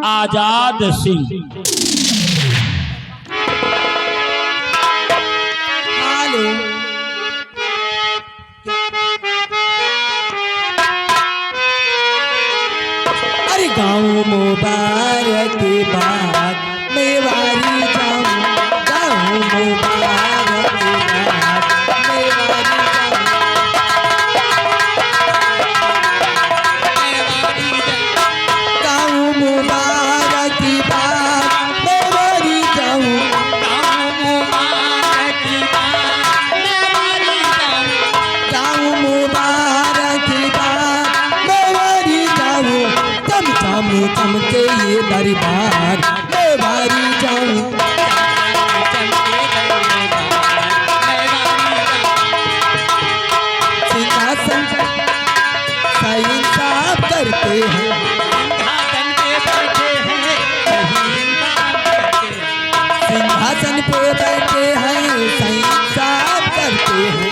Azad Singh. Hello, अरे गाँव मुबारक के बाद मेवारी जाऊं, गाँव मुबारक के बाद मेवारी जाऊं, गाँव मुबारक के बाद मेवारी जाऊं, गाँव मुबारक के बाद मेवारी जाऊं, चम चम चमके ये दरबार मेवारी जाऊं, सिंहासन सही साफ करते हैं, सिंहासन पे बैठे हैं सही साफ करते हैं,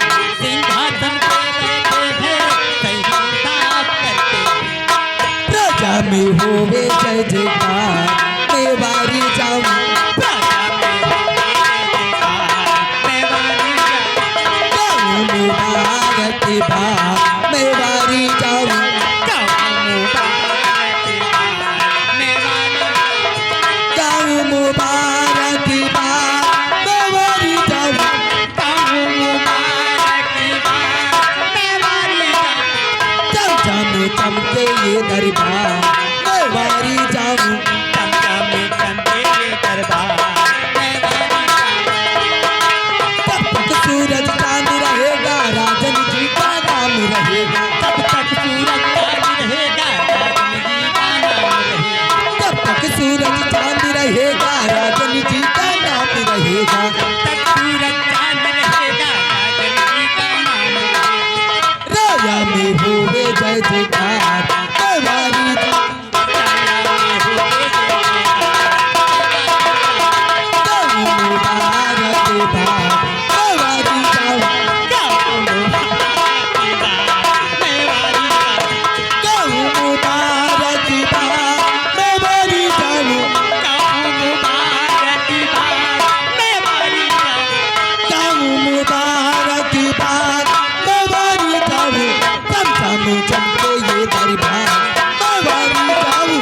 प्रजा में होवे जय जयकार मेवारी जाऊं, गाँव मुबारक के बाद मेवारी जाऊं, गाँव मुबारक के बाद मेवारी जाऊं, चम चम चमके ये दरबार मेवारी जाऊं, तब तक सूरज चांद रहेगा राजन जी का नाम रहेगा, तब तक सूरज चांद रहेगा राजन जी का नाम रहेगा, राजा में होवे जय जयकार मेवारी गाँव मुबारक के बाद मेवारी जाऊं, गाँव मुबारक के बाद मेवारी जाऊं, गाँव मुबारक के बाद मेवारी जाऊं, चम चम चमके ये दरबार मेवारी जाऊं,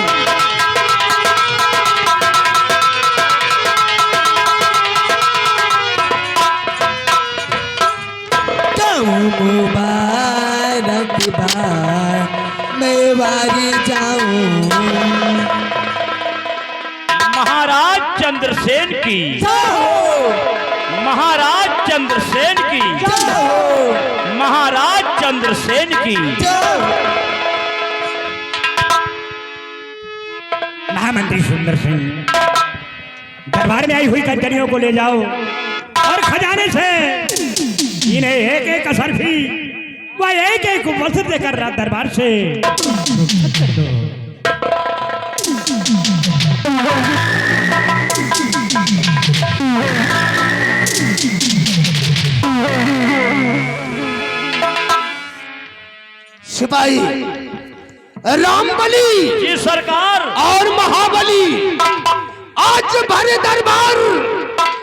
गाँव मुबारक के बाद मेवारी जाऊं, महाराज चंद्रसेन की, महाराज चंद्रसेन की, महाराज चंद्रसेन की। महामंत्री सुंदर सिंह, दरबार में आई हुई कचरियों को ले जाओ और खजाने से इन्हें एक एक असरफी व एक एक वस्त्र देकर दरबार से रुखसत कर दो। सिपाही रामबली जी सरकार। और महाबली, आज भरे दरबार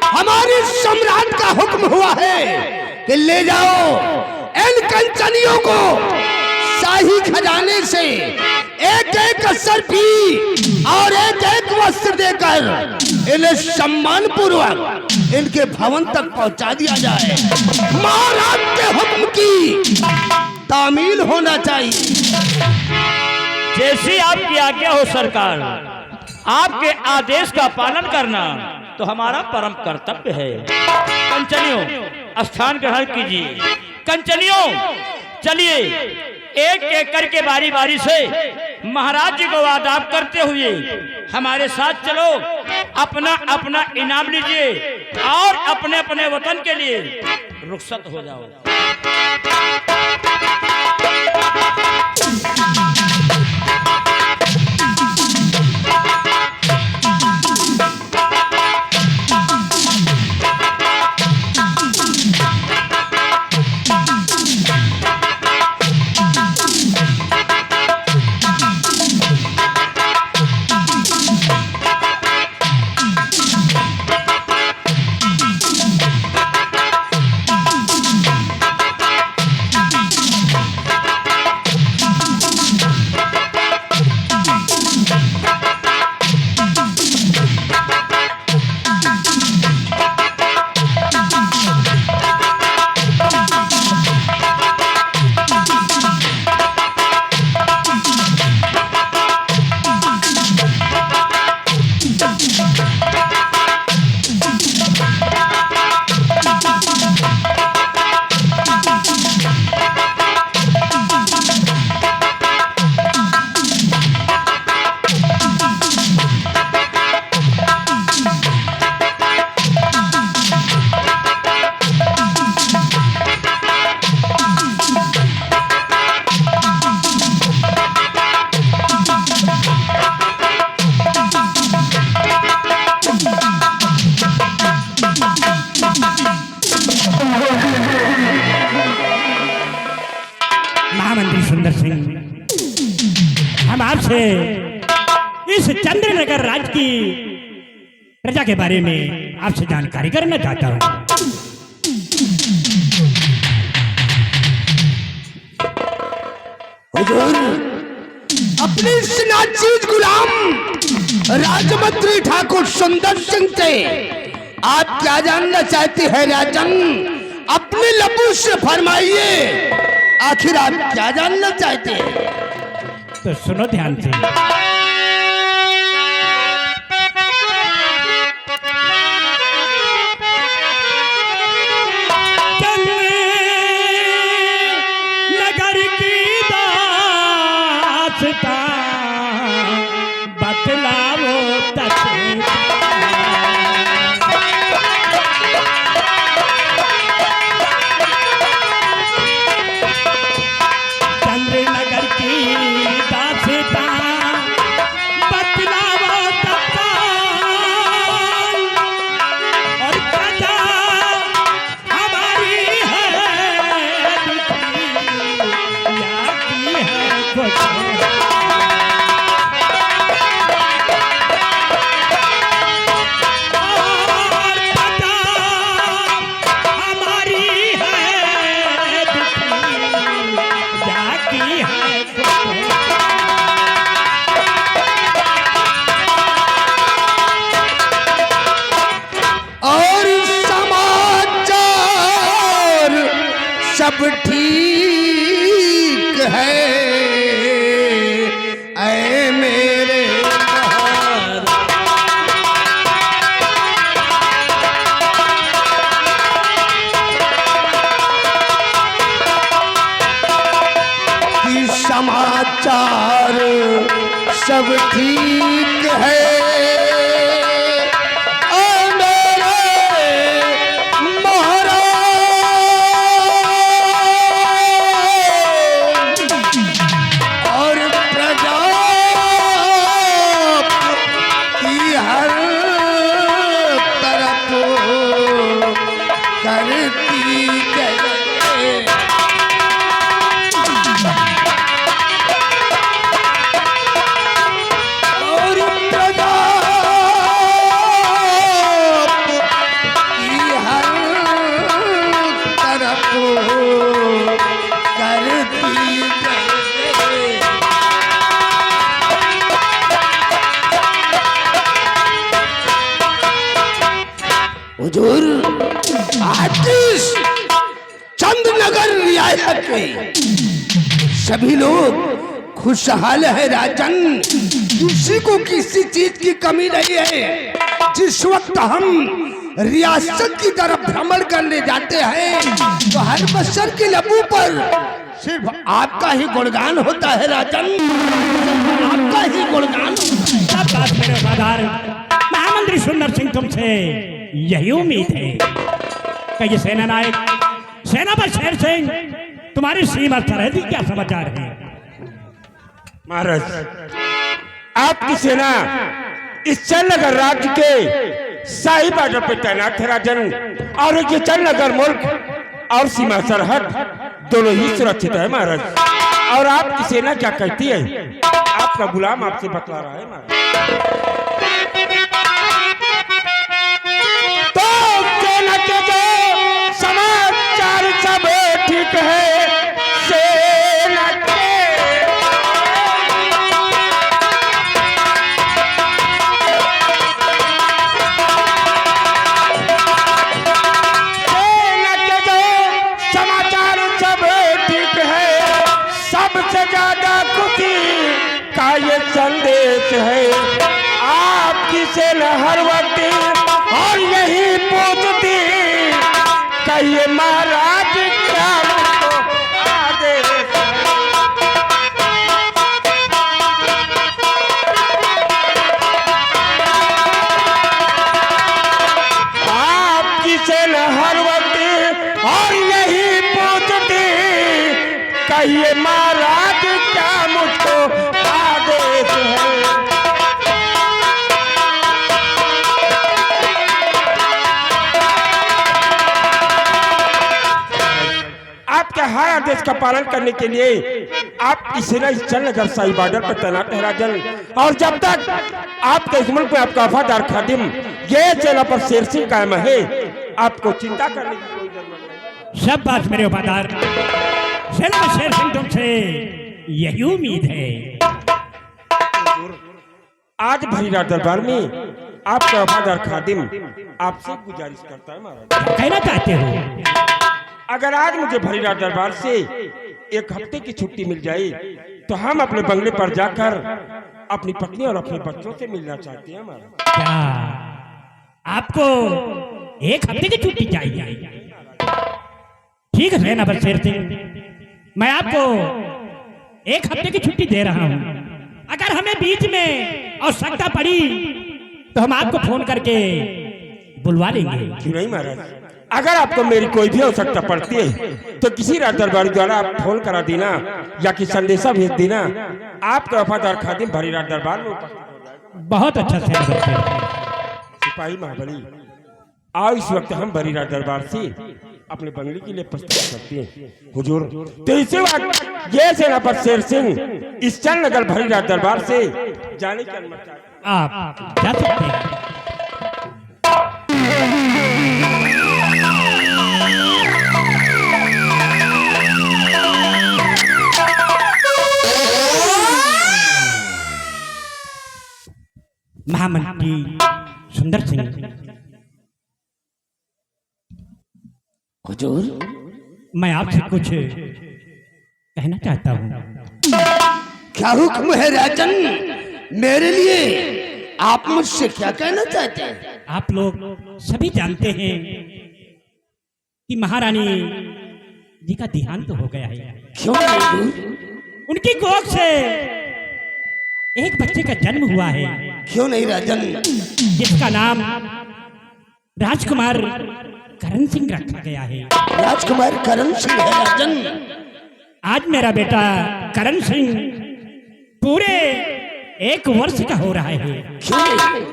हमारे सम्राट का हुक्म हुआ है कि ले जाओ इन कंचनियों को शाही खजाने से एक एक असरफी और एक एक वस्त्र देकर इन्हें सम्मान पूर्वक इनके भवन तक पहुंचा दिया जाए। महाराज के हुक्म की तामील होना चाहिए। जैसी आपकी आज्ञा हो सरकार, आपके आदेश का पालन करना तो हमारा परम कर्तव्य है। कंचनियों स्थान ग्रहण कीजिए। कंचनियों चलिए एक एक करके बारी बारी से महाराज जी को आदाब करते हुए हमारे साथ चलो, अपना अपना इनाम लीजिए और अपने अपने वतन के लिए रुखसत हो जाओ। इस चंद्रनगर राज्य की प्रजा के बारे में आपसे जानकारी करना चाहता हूँ। हुजूर, अपने इस नाचीज गुलाम राजमंत्री ठाकुर सुंदर सिंह से आप क्या जानना चाहते हैं राजन? अपने लबों से फरमाइए, आखिर आप क्या जानना चाहते हैं? तो सुनो ध्यान से। नगर की दास्तां बतलाओ चंद्रनगर की दास्तां बतलाओ और प्रजा हमारी है दुखी या की है कुछ। सब ठीक है ऐ मेरे बहार। कि समाचार सब ठीक है हुजूर, आज चंद्रनगर रियासत में सभी लोग खुशहाल है राजन। किसी को किसी चीज की कमी नहीं है। जिस वक्त हम रियासत की तरफ भ्रमण करने जाते हैं तो हर बशर के लबों पर सिर्फ आपका ही गुणगान होता है राजन, आपका ही गुणगान। सब बात मेरे वफादार महामंत्री सुंदर सिंह तुमसे यही उम्मीद है कि ये सेना नायक सेनापति शेर सिंह तुम्हारी सीमा सरहदी क्या समाचार है? महाराज, आपकी सेना इस चंद्रनगर राज्य के शाही बॉर्डर पर तैनात है राजन, और ये चंद्रनगर मुल्क और सीमा सरहद दोनों ही सुरक्षित है महाराज। और आपकी सेना क्या कहती है, आपका गुलाम आपसे बतला रहा है महाराज। तो सेना के जो समाचार सब ठीक है, सेना के जो समाचार सब ठीक है, सबसे ज्यादा खुशी का ये संदेश है। आपकी सेना हर वक्त और यही पूछती कहिए महाराज क्या मुझको आदेश है। आपकी सेना हर वक्त और यही पूछती कहिए महाराज क्या मुझको आदेश है। आपके हर आदेश का पालन करने के लिए आपकी सेना इस चंद्रनगर शाही बॉर्डर पर तैनात है राजन। और जब तक आपके इस मुल्क में आपका वफादार खादिम ये चेला पर शेर सिंह कायम है, आपको चिंता करने की कोई जरूरत नहीं। सब बात मेरे वफादार सेना शेर सिंह, तुमसे यही उम्मीद है। आज भरीराज दरबार में आपका वफादार खादिम आपसे गुजारिश करता है महाराज। क्या कहना चाहते हो? अगर आज मुझे भरीराज दरबार से एक हफ्ते की छुट्टी मिल जाए तो हम अपने बंगले पर जाकर अपनी पत्नी और अपने बच्चों से मिलना चाहते हैं महाराज। क्या आपको एक हफ्ते की छुट्टी चाहिए? ठीक है सेनापति शेर सिंह, मैं आपको एक हफ्ते की छुट्टी दे रहा हूँ। अगर हमें बीच में आवश्यकता पड़ी तो हम आपको फोन करके बुलवा लेंगे। क्यों नहीं महाराज, अगर आपको मेरी कोई भी आवश्यकता पड़ती है तो किसी राज दरबारी द्वारा आप फोन करा देना या कि संदेशा भेज देना, आपका वफादार खादिम भरीराज दरबार में उपस्थित हो जाएगा। बहुत अच्छा सेनापति शेर सिंह। सिपाही महाबली, आओ इस वक्त हम भरीराज दरबार से अपने बंगले के लिए प्रस्तुत करते हैं हुजूर। तो इसी वक्त ये सेनापति शेर सिंह इस चंद नगर भरीराज दरबार से जाने की अनुमति चाहते हैं। आप जा सकते हैं। महामंत्री सुंदर सिंह, हुजूर, मैं आपसे कुछ कहना चाहता हूँ। क्या हुक्म है राजन? मेरे लिए आप मुझसे क्या कहना चाहते हैं? आप लोग सभी जानते हैं कि महारानी जी का देहांत तो हो गया है। क्यों हुजूर? उनकी गोद से एक बच्चे का जन्म हुआ है क्यों नहीं राजन? जिसका नाम राजकुमार करण सिंह रखा गया है। राजकुमार करण सिंह है राजन। आज मेरा बेटा करण सिंह पूरे 1 वर्ष का हो रहा है। क्यों नहीं?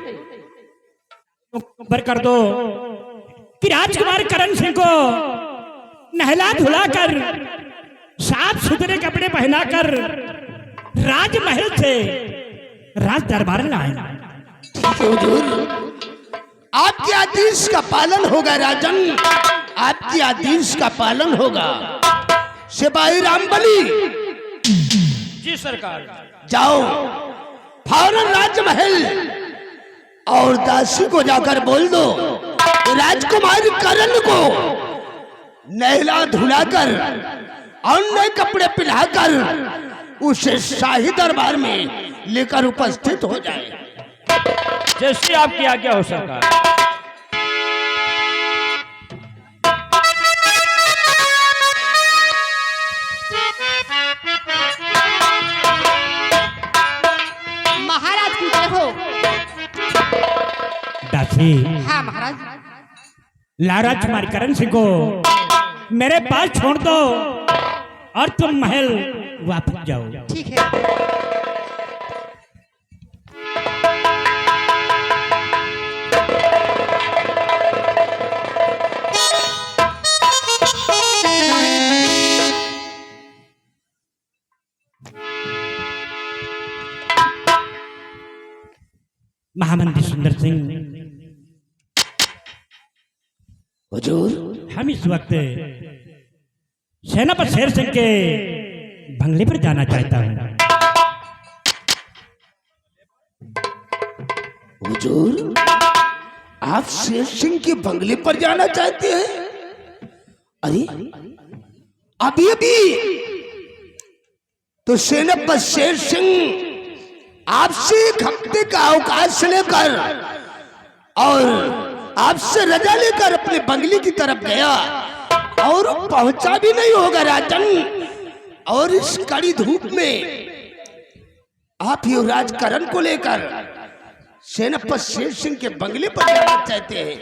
खबर कर दो कि राजकुमार करण सिंह को नहला धुलाकर साफ सुथरे कपड़े पहनाकर राजमहल से राज दरबार लाए। ठीक है हुजूर, आपके आदेश का पालन होगा राजन, आपके आदेश का पालन होगा। सिपाही रामबली, जी सरकार। जाओ फौरन राजमहल और दासी को जाकर बोल दो कि राजकुमार करण को नहला धुलाकर और नए कपड़े पहनाकर उसे शाही दरबार में लेकर उपस्थित हो जाए। जैसी आपकी आज्ञा हो सरकार। महाराज की जय हो। दासी, हाँ महाराज। लारा कुमार करण सिंह को मेरे पास छोड़ दो और तुम महल वापस जाओ। ठीक है। महामंत्री सुंदर सिंह, हुजूर, हम इस वक्त सेनापति शेर सिंह के बंगले पर जाना चाहता हूँ। हुजूर, आप शेर सिंह के बंगले पर जाना चाहते हैं? अरे अभी अभी तो सेनापति शेर सिंह आपसे 1 हफ्ते का अवकाश लेकर और आपसे रजा लेकर अपने बंगले की तरफ गया और पहुंचा भी नहीं होगा राजन। और इस कड़ी धूप में आप युवराज करण को लेकर सेनापति शेर सिंह के बंगले पर जाना चाहते हैं?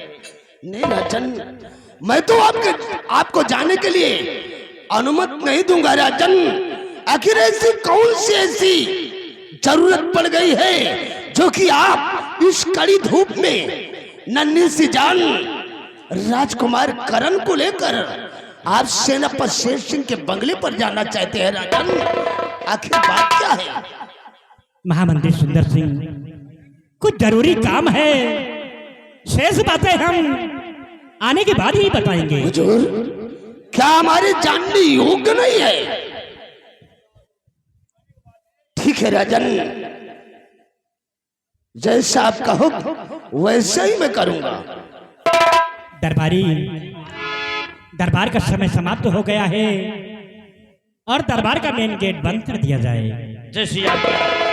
नहीं राजन, मैं तो आपको जाने के लिए अनुमति नहीं दूंगा राजन। आखिर ऐसी कौन सी ऐसी जरूरत पड़ गई है जो कि आप इस कड़ी धूप में नन्ही सी जान राजकुमार करण को लेकर आप सेनापति शेर सिंह के बंगले पर जाना चाहते हैं राजन? आखिर बात क्या है? महामंत्री सुंदर सिंह, कुछ जरूरी काम है, शेष बातें हम आने के बाद ही बताएंगे। हुजूर, क्या हमारे जानने योग्य नहीं है? ठीक है राजन, जैसा आपका हुक्म वैसे ही मैं करूंगा। दरबारी, दरबार का समय समाप्त हो गया है और दरबार का मेन गेट बंद कर दिया जाए। जय श्री राम।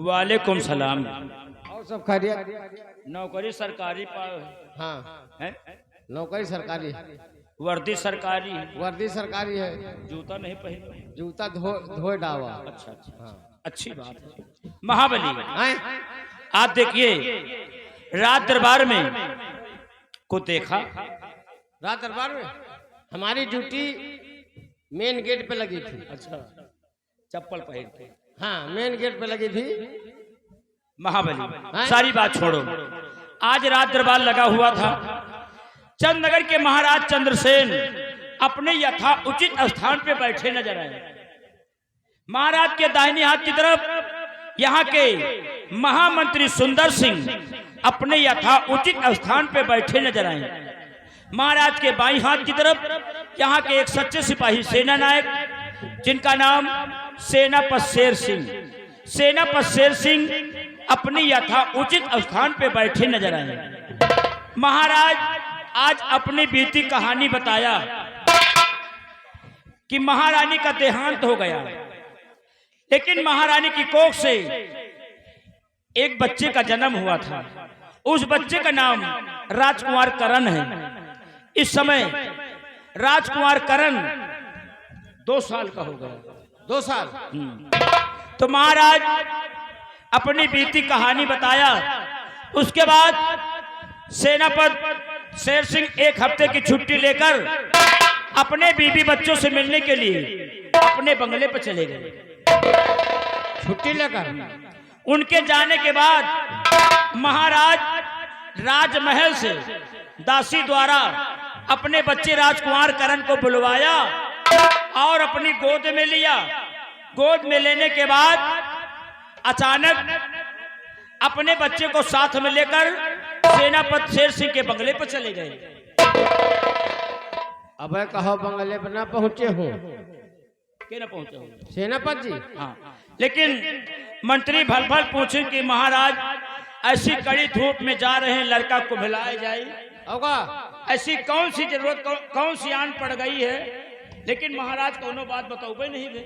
वालेकुम सलाम। और सब खैरियत? नौकरी सरकारी हाँ, है, नौकरी सरकारी, वर्दी सरकारी, वर्दी सरकारी है, जूता नहीं पहने। जूता धोए डावा। अच्छा अच्छा, अच्छी बात है। महाबली, हैं? आप देखिए रात दरबार में को देखा। रात दरबार में हमारी ड्यूटी मेन गेट पे लगी थी। अच्छा, चप्पल पहन के। हाँ, मेन गेट पे लगी थी। महाबली, सारी बात छोड़ो। आज रात दरबार लगा हुआ था। चंदनगर के महाराज चंद्रसेन अपने यथा उचित स्थान पे बैठे नजर आए। महाराज के दाहिने हाथ की तरफ यहाँ के महामंत्री सुंदर सिंह अपने यथा उचित स्थान पे बैठे नजर आए। महाराज के बाईं हाथ की तरफ यहाँ के एक सच्चे सिपाही सेना नायक, जिनका नाम सेनापति शेर सिंह। सेनापति शेर सिंह अपने यथा उचित स्थान पे बैठे नजर आए। महाराज आज अपनी बीती कहानी बताया कि महारानी का देहांत हो गया, लेकिन महारानी की कोख से एक बच्चे का जन्म हुआ था। उस बच्चे का नाम राजकुमार करण है। इस समय राजकुमार करण 2 साल का हो गया। 2 साल? तो महाराज अपनी बीती कहानी बताया। उसके बाद सेनापति शेर सिंह 1 हफ्ते की छुट्टी लेकर अपने बीवी बच्चों से मिलने के लिए अपने बंगले पर चले गए। छुट्टी लेकर उनके जाने के बाद महाराज राजमहल से दासी द्वारा अपने बच्चे राजकुमार करण को बुलवाया और अपनी गोद में लिया। गोद में लेने के बाद अचानक अपने बच्चे को साथ में लेकर सेनापति शेर सिंह के बंगले पर चले गए। अब कहो बंगले पर ना पहुंचे हो? के न पहुंचे हो? सेनापति जी? हाँ, लेकिन मंत्री भल भल पूछे कि महाराज ऐसी कड़ी धूप में जा रहे हैं, लड़का को मिलाया जाए। होगा ऐसी कौन सी जरूरत कौन सी आन पड़ गई है, लेकिन महाराज कोनो बात बताओगे नहीं दे।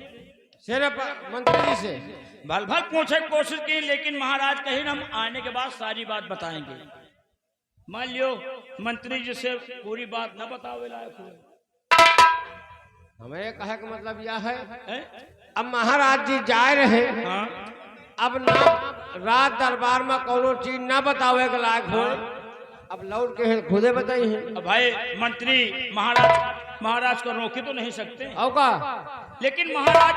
सिर्फ मंत्री जी से भल भल पूछे की कोशिश की, लेकिन महाराज कहे हम आने के बाद सारी बात बताएंगे। मान लियो मंत्री जी से पूरी बात न बतावे लायक हुए। हमें कहे का मतलब यह है, हैं? अब महाराज जी जा रहे, हाँ अब ना रात दरबार में कोनो चीज न बतावे के लायक हो, अब लौट के खुदे बताई है। अब भाई मंत्री महाराज को रोके तो नहीं सकते, होगा लेकिन महाराज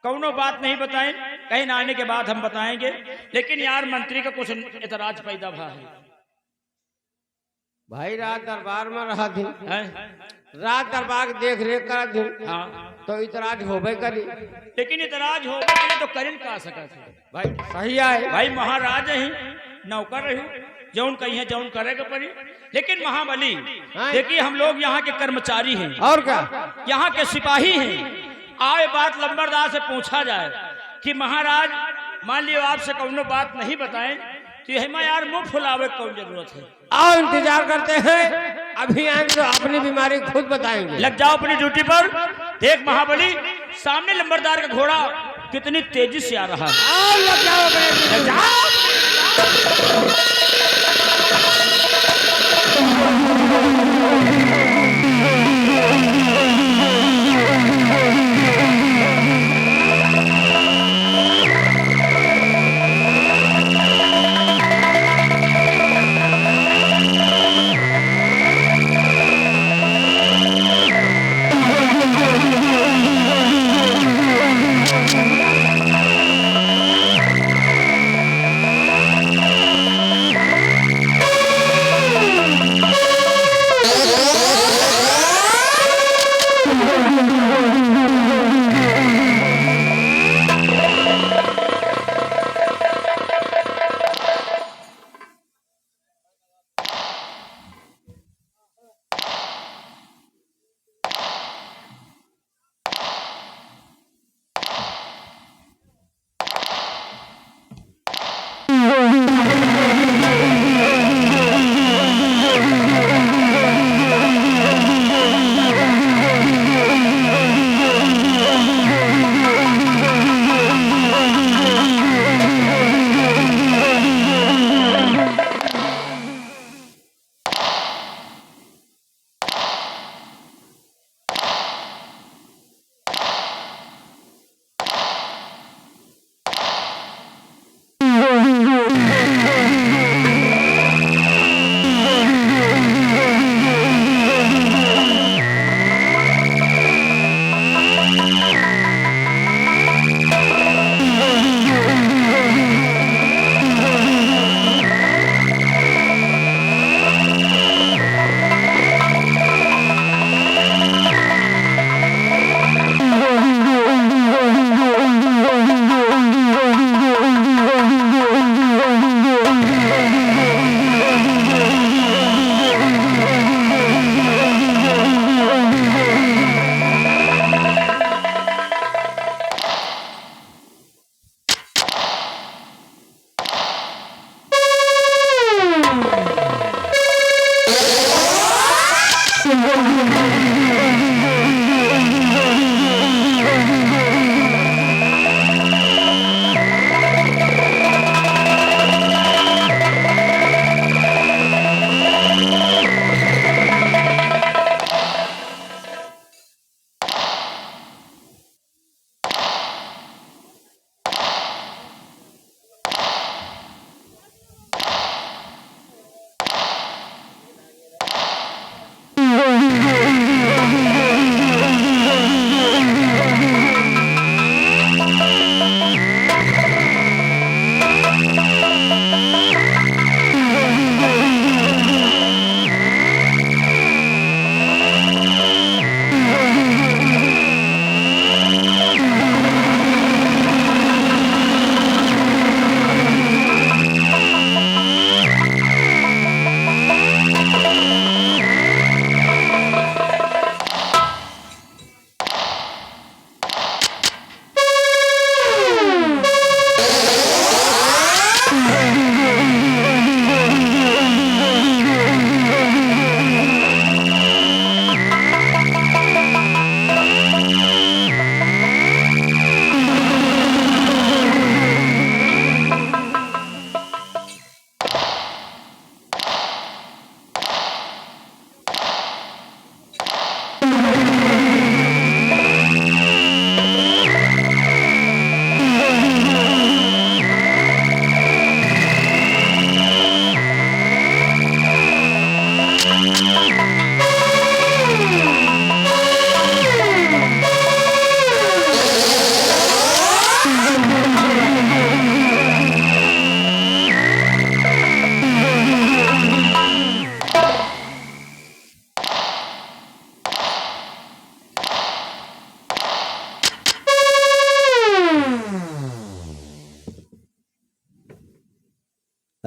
कौनो बात नहीं बताएं, कहीं न आने के बाद हम बताएंगे। लेकिन यार मंत्री का कुछ इतराज पैदा हुआ है। भाई रात दरबार में रहा थी, हैं? रात दरबार देख रेख कर थी, हाँ तो इतराज होबे करी। लेकिन इतराज हो गए तो करिन का सका थे। भाई सही है, भाई महाराज ही नौकर रही, जौन कही है जौन करेगा पड़ी। लेकिन महाबली हाँ। देखिए हम लोग यहाँ के कर्मचारी हैं और क्या यहाँ के सिपाही हैं। आए बात लंबरदार से पूछा जाए कि महाराज मान लियो आपसे कौनो बात नहीं बताएं तो हमें यार मुंह फुलावे कौन जरूरत है। आओ इंतजार करते हैं, अभी आएंगे तो अपनी बीमारी खुद बताएंगे। लग जाओ अपनी ड्यूटी पर। देख महाबली सामने लंबरदार का घोड़ा कितनी तेजी से आ रहा है। आओ लग जाओ अपने लग जाओ।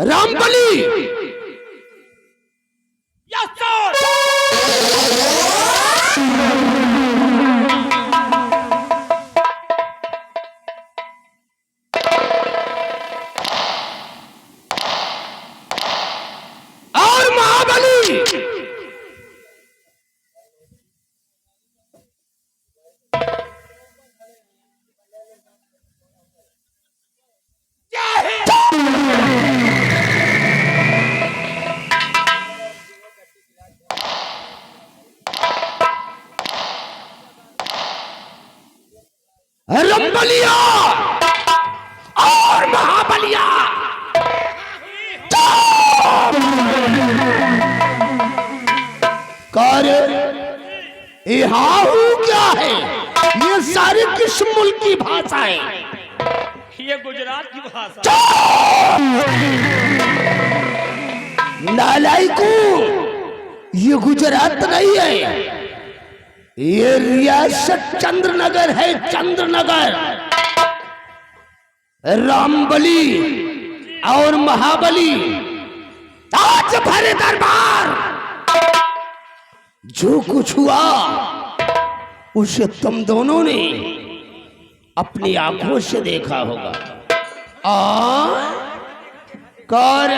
रामबली और महाबली रंबलिया और महाबलिया कार्य यहाँ क्या है? ये सारी किस मुल्क की भाषाएं? ये गुजरात की भाषा। नालायको, ये गुजरात नहीं है, ये रियासत चंद्रनगर है, चंद्रनगर। रामबली और महाबली आज भरे दरबार जो कुछ हुआ उसे तुम दोनों ने अपनी आंखों से देखा होगा। कौन?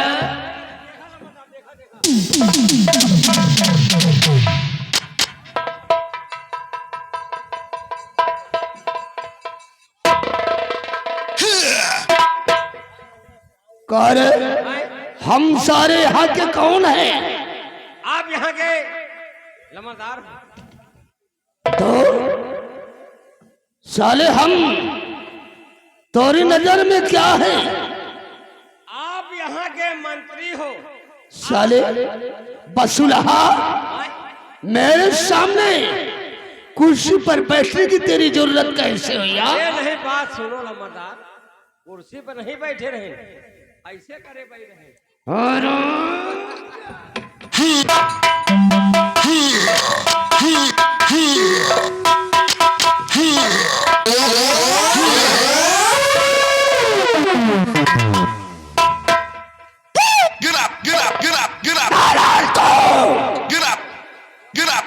कौन? हम सारे यहाँ के कौन हैं? आप यहाँ के लमादार तो साले हम तोरी नजर में क्या है? आप यहाँ के मंत्री हो। साले बसुलहा, मेरे सामने कुर्सी पर बैठने की तेरी जरूरत कैसे हुई यार? ये नहीं बात सुनो लमादार, कुर्सी पर नहीं बैठे रहे, ऐसे करे बैठ रहे। Get up, get up, get up, get up. Get up, get up,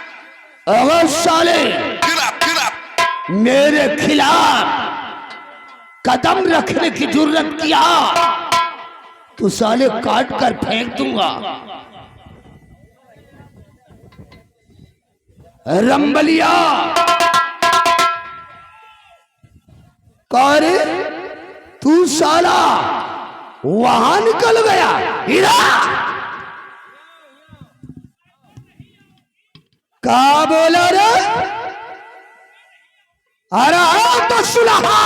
अगर साले get up, get up. मेरे खिलाफ कदम रखने की जरूरत किया तो साले काट कर फेंक दूंगा। रंबलिया, कौन? तू साला वहां निकल गया। इधर का बोला रे? अरे आओ तो सुलहा,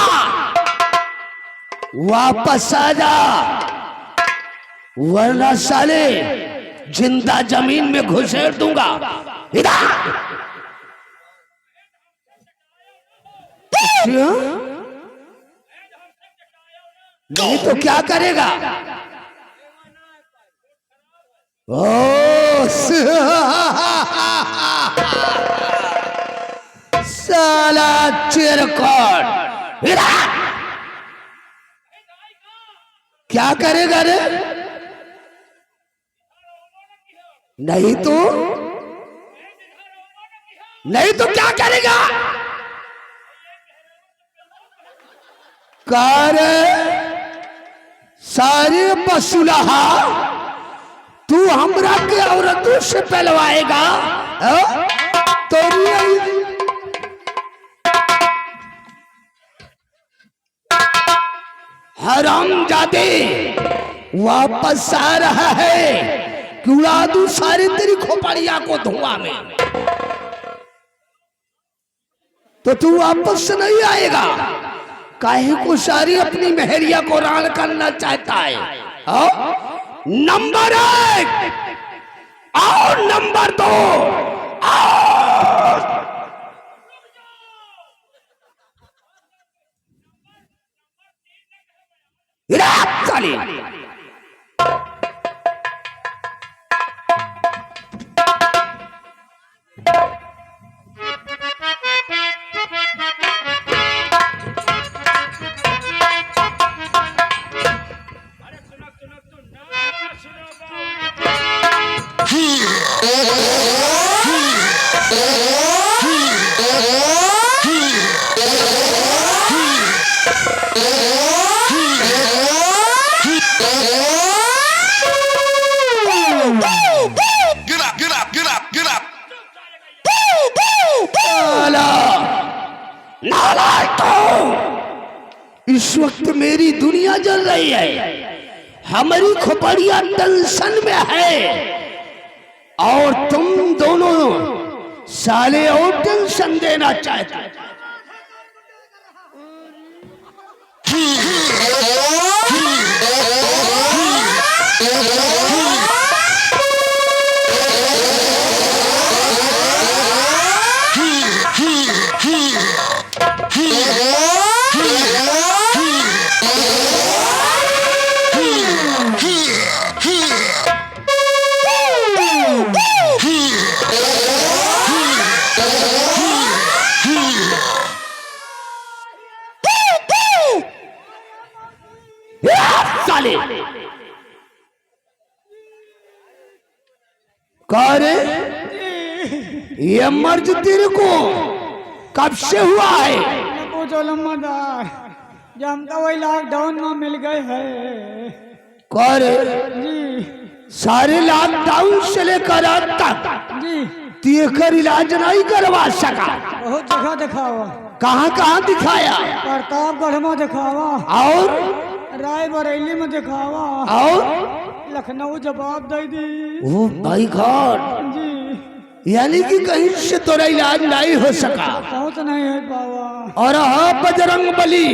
वापस आ जा, वरना साले जिंदा जमीन में घुसेड़ दूंगा। इधर नहीं तो क्या करेगा? ओ साला चिरकुट, क्या करेगा रे? नहीं तो क्या करेगा? कर सारे बसुलहा तू हमरा के औरतों से पहलवाएगा? तो हरामजादे वापस आ रहा है कि उड़ा दूं सारी तेरी खोपड़िया को धुआं में। तो तू वापस से नहीं आएगा, काहे को सारी अपनी मेहरिया को रान करना चाहता है। नंबर 1 और नंबर 2 साली साला नालायक तो इस वक्त मेरी दुनिया जल रही है, हमारी खोपड़िया टेंशन में है और तुम दोनों साले और टेंशन देना चाहते हो। साले करे ये मर्ज तेरे को कब से हुआ है? पूछो लम्बादार, जब हमका वही लॉकडाउन में मिल गए है करे जी। सारे लॉकडाउन से लेकर आज तक जी तेकर इलाज नहीं करवा सका। बहुत जगह दिखावा, कहाँ कहाँ दिखाया? प्रतापगढ़ में दिखावा, और रायबरेली में दिखावा, और लखनऊ जवाब दे दी ओ भाई गॉड, जी। यानी कि कहीं से तोरा इलाज नहीं हो सका। पहुँच नहीं है बाबा। और हाँ बजरंग बली,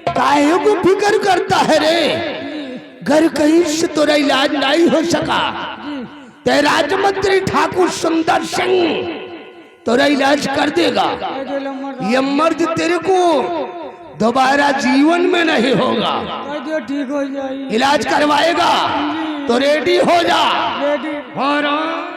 काहे को फिक्र करता है रे? घर कहीं से तोरा इलाज नहीं हो सका, ते राजमंत्री ठाकुर सुंदर सिंह तोरा इलाज कर देगा। ये मर्द तेरे को दोबारा जीवन में नहीं होगा, ठीक हो जाए, इलाज करवाएगा तो रेडी हो जा। रेडी हो रहा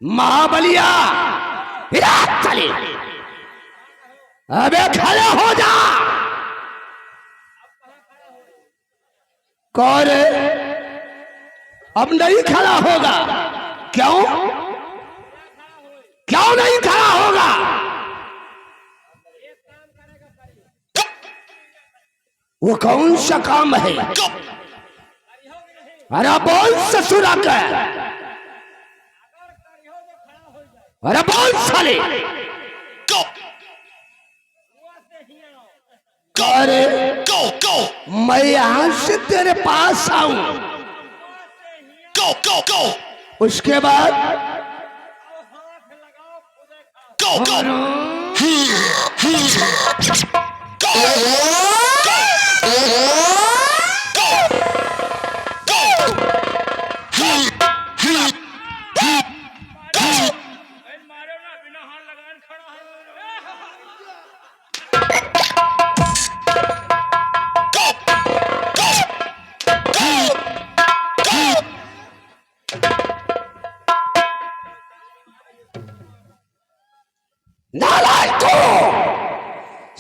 महाबलिया, चले अबे खड़ा हो जा। कौन अब नहीं खड़ा होगा? क्यों क्यों नहीं खड़ा होगा? वो कौन सा काम है? अरे बोल ससुरा का, अरे बोल साले। अरे मैं यहां से तेरे पास आऊं, उसके बाद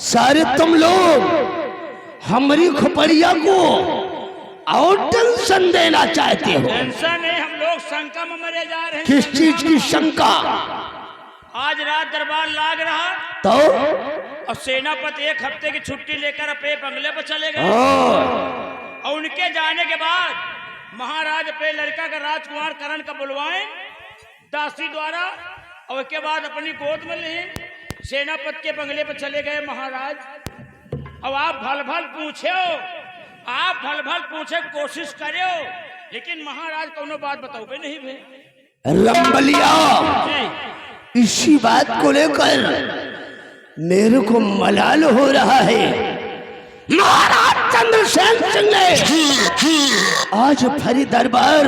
सारे तुम लोग हमारी खोपड़िया को और टेंशन देना चाहते हो। टेंशन नहीं, हम लोग शंका में मरे जा रहे हैं। किस चीज की शंका? आज रात दरबार लाग रहा तो और सेनापति एक हफ्ते की छुट्टी लेकर अपने बंगले पर चले गए और उनके जाने के बाद महाराज अपने लड़का का राजकुमार करण का बुलवाए दासी द्वारा और उसके बाद अपनी गोद में ले सेनापति के बंगले पर चले गए महाराज। अब आप भल भल पूछे हो, आप भल भल पूछे कोशिश करे हो, लेकिन महाराज कोनो बात बताओगे नहीं भे। रंबलिया, इसी बात को लेकर मेरे को मलाल हो रहा है। महाराज चंद्रसेन सिंह ने आज भरी दरबार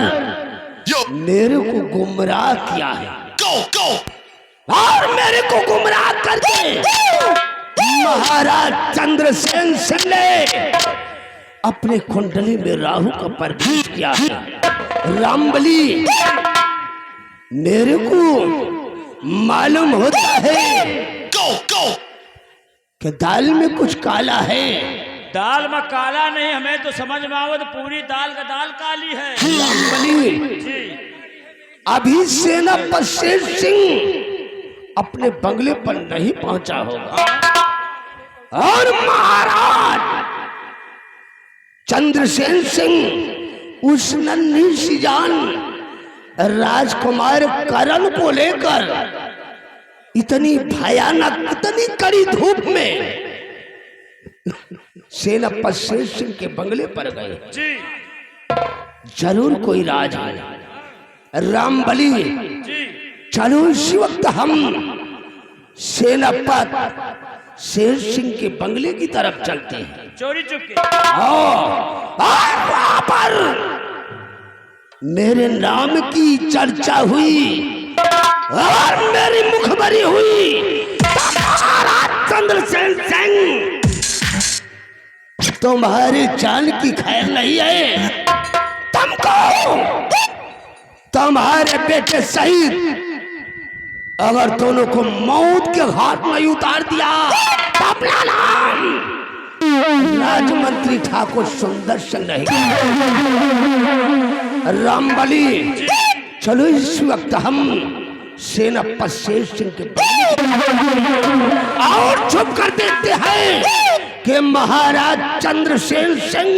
मेरे को गुमराह किया है और मेरे को गुमराह करके महाराज चंद्रसेन सिंह ने अपने कुंडली में राहु का प्रवेश किया है। रामबली, मेरे को मालूम होता है कि दाल में कुछ काला है। दाल में काला नहीं, हमें तो समझ में आवत पूरी दाल का दाल काली है। रामबली, जी अभी सेनापति शेर सिंह अपने बंगले पर नहीं पहुंचा होगा। और महाराज चंद्रसेन सिंह उस नन्ही सी जान राजकुमार करण को लेकर इतनी भयानक, इतनी कड़ी धूप में सेनापति शेर सिंह के बंगले पर गए। जरूर कोई राज है। रामबली, चलो इसी वक्त हम सेनापति शेर सिंह के बंगले की तरफ चलते हैं। चोरी चुपके और वहां पर मेरे नाम की चर्चा हुई और मेरी मुखबरी हुई। महाराज चंद्रसेन सिंह, तुम्हारी जान की खैर नहीं है। तुमको तुम्हारे बेटे सहित अगर दोनों को मौत के घाट में उतार दिया तो अपना नाम राजमंत्री ठाकुर सुंदर सिंह नहीं। रामबली, चलो इस वक्त हम सेनापति शेर सिंह के और चुप कर देते हैं कि महाराज चंद्रसेन सिंह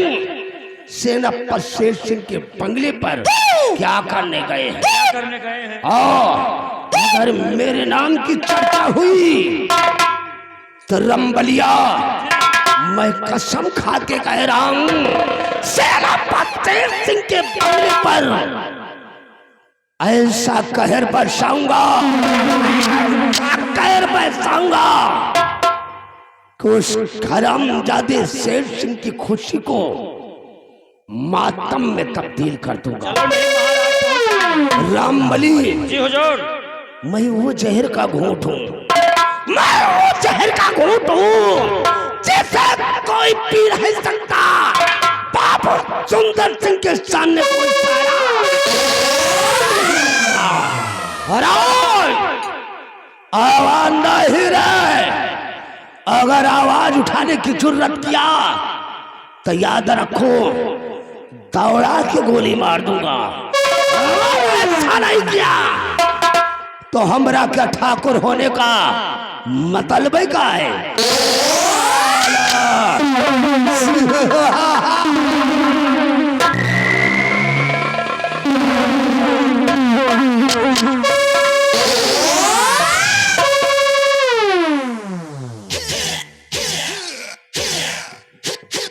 सेनापति शेर सिंह के बंगले पर क्या करने गए हैं। और अगर मेरे नाम की चर्चा हुई तो रंबलिया, मैं कसम खा के कह रहा हूं, सेनापति शेर सिंह के बंगले पर ऐसा कहर बरसाऊंगा, कहर बरसाऊंगा कि उस हरामजादे शेर सिंह की खुशी को मातम में तब्दील कर दूंगा। रामबली जी हुजूर, मैं वो जहर का घूंट हूँ, मैं वो जहर का घूंट हूँ जिसे कोई पी नहीं सकता। बाबू सुंदर सिंह के सामने कोई सारा आवाज नहीं रहे। अगर आवाज उठाने की जरूरत किया तो याद रखो, दौड़ा के गोली मार दूंगा। ऐसा नहीं किया तो हमरा क्या ठाकुर होने का मतलब का है।